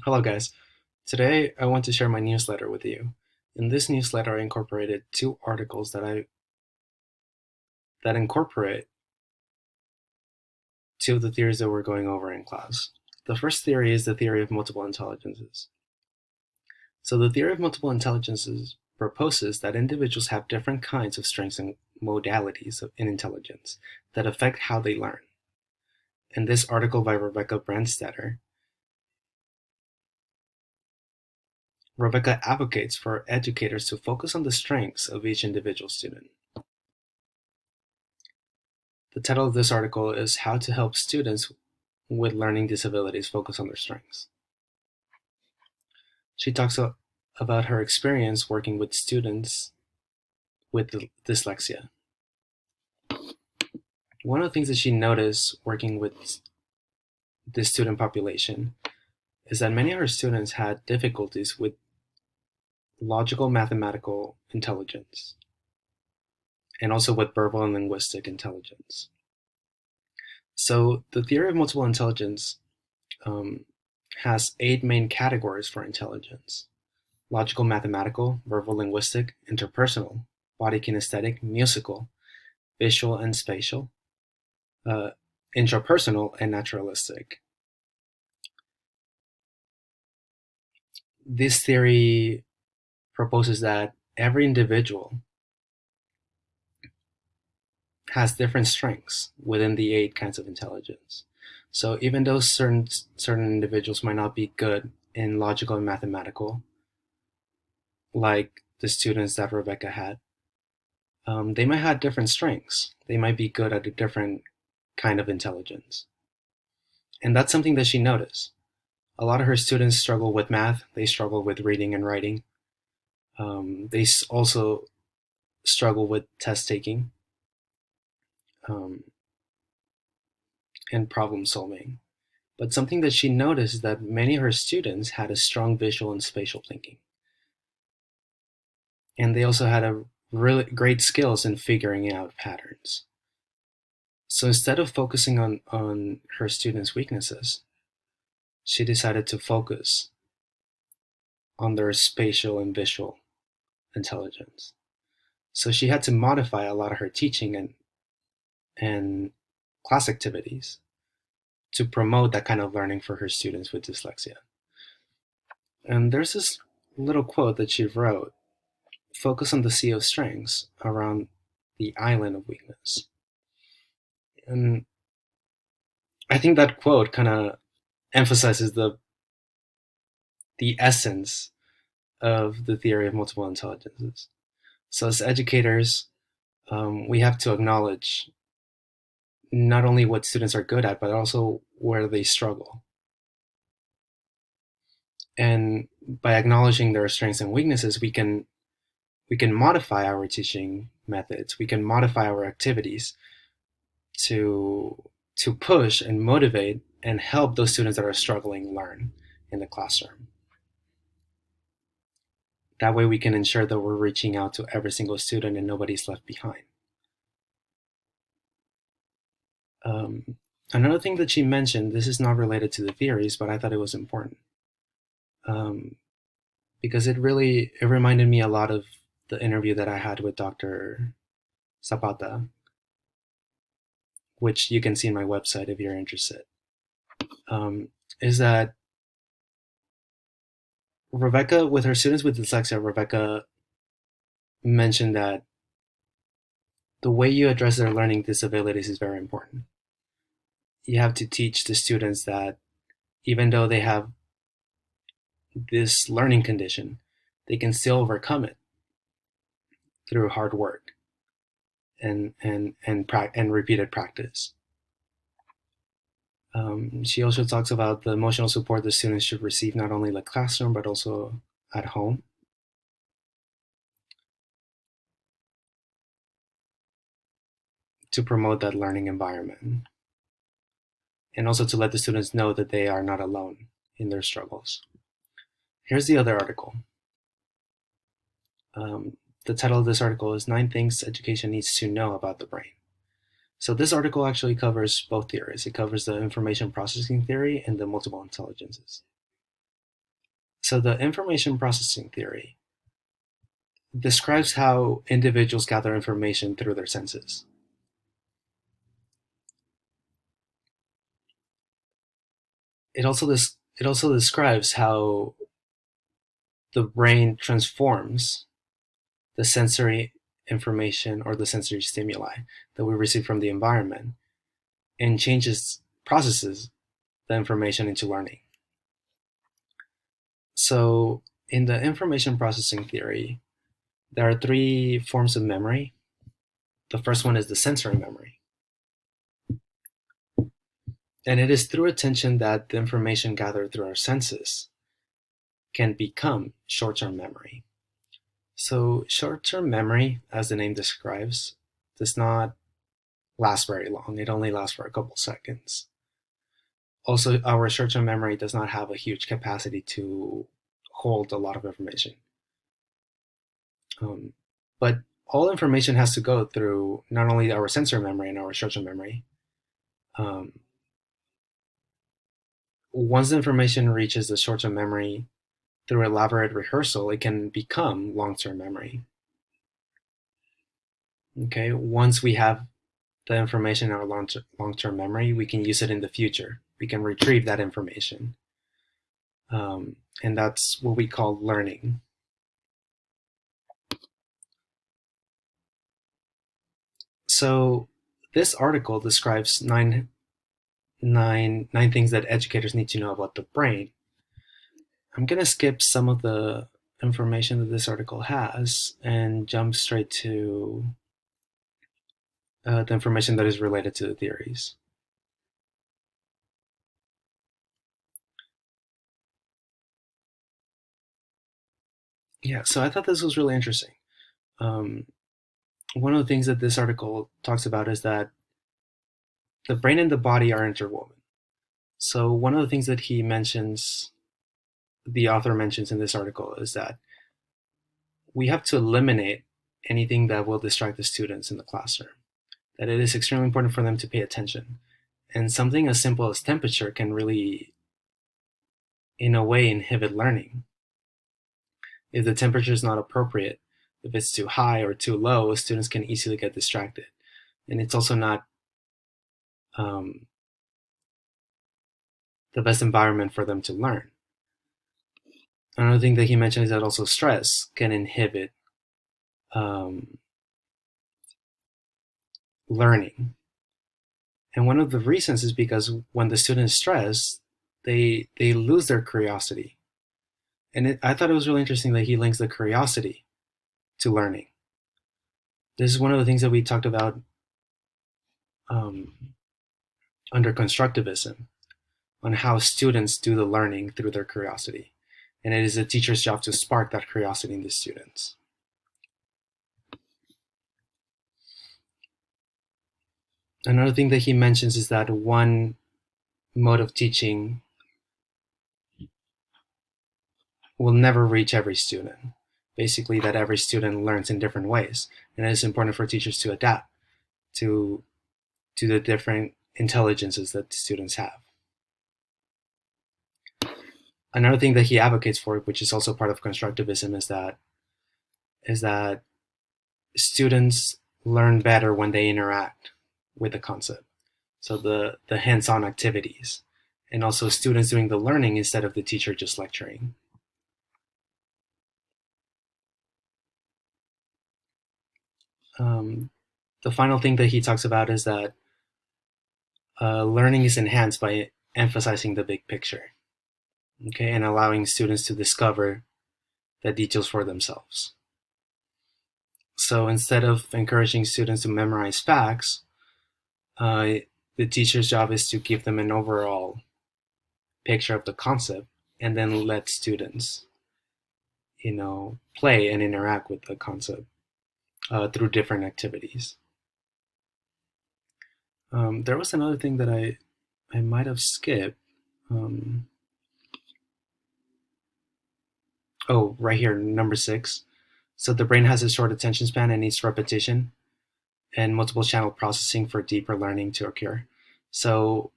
Hello, guys. Today, I want to share my newsletter with you. In this newsletter, I incorporated two articles that incorporate two of the theories that we're going over in class. The first theory is the theory of multiple intelligences. So, the theory of multiple intelligences proposes that individuals have different kinds of strengths and modalities in intelligence that affect how they learn. In this article by Rebecca advocates for educators to focus on the strengths of each individual student. The title of this article is How to Help Students with Learning Disabilities Focus on Their Strengths. She talks about her experience working with students with dyslexia. One of the things that she noticed working with this student population is that many of her students had difficulties with logical mathematical intelligence and also with verbal and linguistic intelligence. So the theory of multiple intelligence has 8 main categories for intelligence: logical mathematical, verbal linguistic, interpersonal, body kinesthetic, musical, visual and spatial, uh, intrapersonal, and naturalistic. This theory proposes that every individual has different strengths within the 8 kinds of intelligence. So even though certain individuals might not be good in logical and mathematical, like the students that Rebecca had, they might have different strengths. They might be good at a different kind of intelligence. And that's something that she noticed. A lot of her students struggle with math, they struggle with reading and writing. They also struggle with test taking um, and problem solving. But something that she noticed is that many of her students had a strong visual and spatial thinking. And they also had a really great skills in figuring out patterns. So instead of focusing on her students' weaknesses, she decided to focus on their spatial and visual intelligence. So she had to modify a lot of her teaching and class activities to promote that kind of learning for her students with dyslexia. And there's this little quote that she wrote: focus on the sea of strengths around the island of weakness. And I think that quote kind of emphasizes the essence of the theory of multiple intelligences. So as educators, we have to acknowledge not only what students are good at, but also where they struggle. And by acknowledging their strengths and weaknesses, we can modify our teaching methods. We can modify our activities to push and motivate and help those students that are struggling learn in the classroom. That way we can ensure that we're reaching out to every single student and nobody's left behind. Um, Another thing that she mentioned, this is not related to the theories, but I thought it was important, um, because it reminded me a lot of the interview that I had with Dr. Zapata, which you can see in my website if you're interested. Is that Rebecca, with her students with dyslexia, Rebecca mentioned that the way you address their learning disabilities is very important. You have to teach the students that even though they have this learning condition, they can still overcome it through hard work and repeated practice. She also talks about the emotional support the students should receive not only in the classroom but also at home. To promote that learning environment and also to let the students know that they are not alone in their struggles. Here's the other article. The title of this article is 9 Things Education Needs to Know About the Brain. So this article actually covers both theories. It covers the information processing theory and the multiple intelligences. So the information processing theory describes how individuals gather information through their senses. It also describes how the brain transforms the sensory information or the sensory stimuli that we receive from the environment and processes the information into learning. So in the information processing theory, there are three forms of memory. The first one is the sensory memory. And it is through attention that the information gathered through our senses can become short-term memory. So short-term memory, as the name describes, does not last very long. It only lasts for a couple seconds. Also, our short-term memory does not have a huge capacity to hold a lot of information. But all information has to go through not only our sensory memory and our short-term memory. Once the information reaches the short-term memory through elaborate rehearsal, it can become long-term memory. Okay, once we have the information in our long-term memory, we can use it in the future. We can retrieve that information. And that's what we call learning. So this article describes nine things that educators need to know about the brain. I'm going to skip some of the information that this article has and jump straight to the information that is related to the theories. Yeah, so I thought this was really interesting. One of the things that this article talks about is that the brain and the body are interwoven. So one of the things that the author mentions in this article, is that we have to eliminate anything that will distract the students in the classroom. That it is extremely important for them to pay attention. And something as simple as temperature can really, in a way, inhibit learning. If the temperature is not appropriate, if it's too high or too low, students can easily get distracted. And it's also not the best environment for them to learn. Another thing that he mentioned is that also stress can inhibit learning. And one of the reasons is because when the student is stressed, they lose their curiosity. And I thought it was really interesting that he links the curiosity to learning. This is one of the things that we talked about under constructivism, on how students do the learning through their curiosity. And it is a teacher's job to spark that curiosity in the students. Another thing that he mentions is that one mode of teaching will never reach every student. Basically, that every student learns in different ways. And it is important for teachers to adapt to the different intelligences that students have. Another thing that he advocates for, which is also part of constructivism, is that students learn better when they interact with the concept. So the hands-on activities, and also students doing the learning instead of the teacher just lecturing. The final thing that he talks about is that learning is enhanced by emphasizing the big picture, okay, and allowing students to discover the details for themselves. So instead of encouraging students to memorize facts, the teacher's job is to give them an overall picture of the concept and then let students, play and interact with the concept through different activities. There was another thing that I might have skipped. Oh, right here, number 6. So the brain has a short attention span and needs repetition and multiple channel processing for deeper learning to occur. So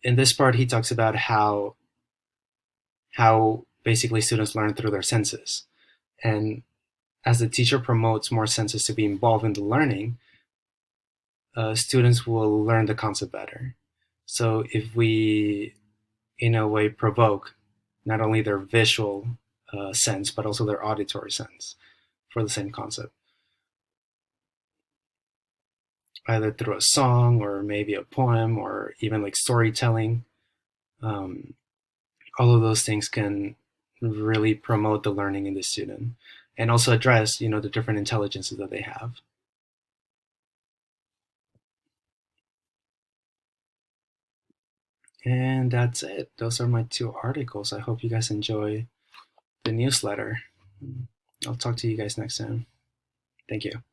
in this part, he talks about how basically students learn through their senses. And as the teacher promotes more senses to be involved in the learning, students will learn the concept better. So if we, in a way, provoke not only their visual sense, but also their auditory sense for the same concept, either through a song or maybe a poem or even like storytelling, um, all of those things can really promote the learning in the student and also address, the different intelligences that they have. And that's it. Those are my two articles. I hope you guys enjoy the newsletter. I'll talk to you guys next time. Thank you.